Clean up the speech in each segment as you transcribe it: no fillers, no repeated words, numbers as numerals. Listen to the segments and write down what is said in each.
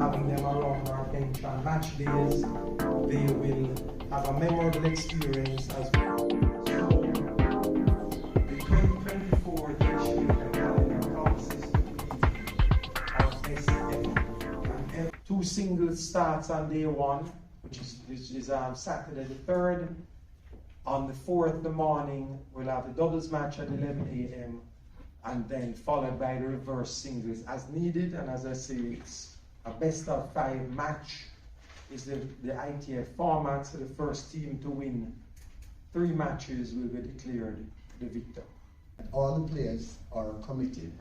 having them around our bench on match days. They will have a memorable experience as well. So, the 2024 Jamaica calendar promises to be our best ever. And 2 singles starts on day 1, which is Saturday the 3rd. On the 4th, the morning, we'll have the doubles match at 11 a.m. and then followed by the reverse singles as needed. And as I say, it's a best of 5 match is the ITF format. So the first team to win 3 matches will be declared the victor. All the players are committed,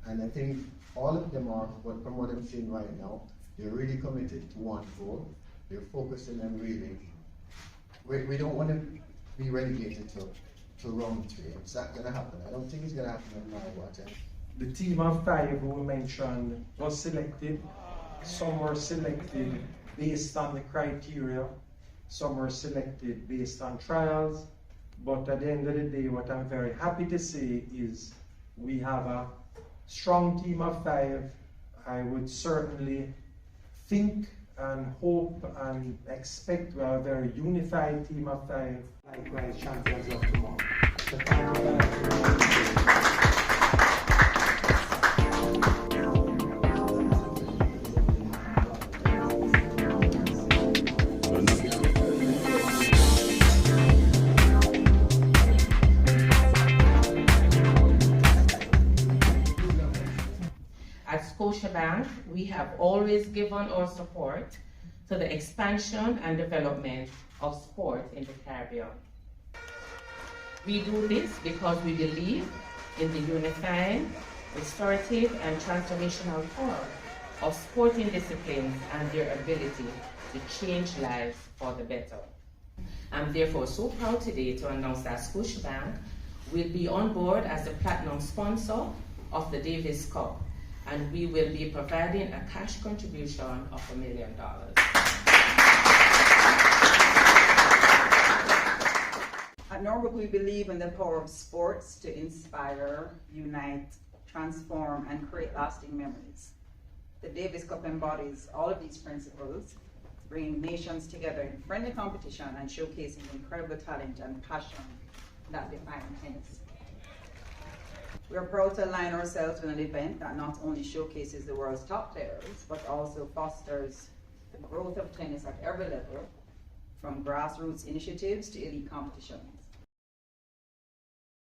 and I think all of them are, from what I'm seeing right now, they're really committed to one goal. They're focusing on really. We don't want to be relegated to round 3. It's not going to happen. I don't think it's going to happen no matter what. The team of 5 who we mentioned was selected. Some were selected based on the criteria. Some were selected based on trials. But at the end of the day, what I'm very happy to say is we have a strong team of 5. I would certainly think and hope and expect we are a very unified team of 5. Likewise, champions of tomorrow. So thank you very much. At Scotiabank, we have always given our support to the expansion and development of sport in the Caribbean. We do this because we believe in the unifying, restorative, and transformational power of sporting disciplines and their ability to change lives for the better. I'm therefore so proud today to announce that Scotiabank will be on board as the platinum sponsor of the Davis Cup, and we will be providing a cash contribution of $1 million. At Norwood, we believe in the power of sports to inspire, unite, transform, and create lasting memories. The Davis Cup embodies all of these principles, bringing nations together in friendly competition and showcasing the incredible talent and passion that define tennis. We are proud to align ourselves with an event that not only showcases the world's top players, but also fosters the growth of tennis at every level, from grassroots initiatives to elite competition.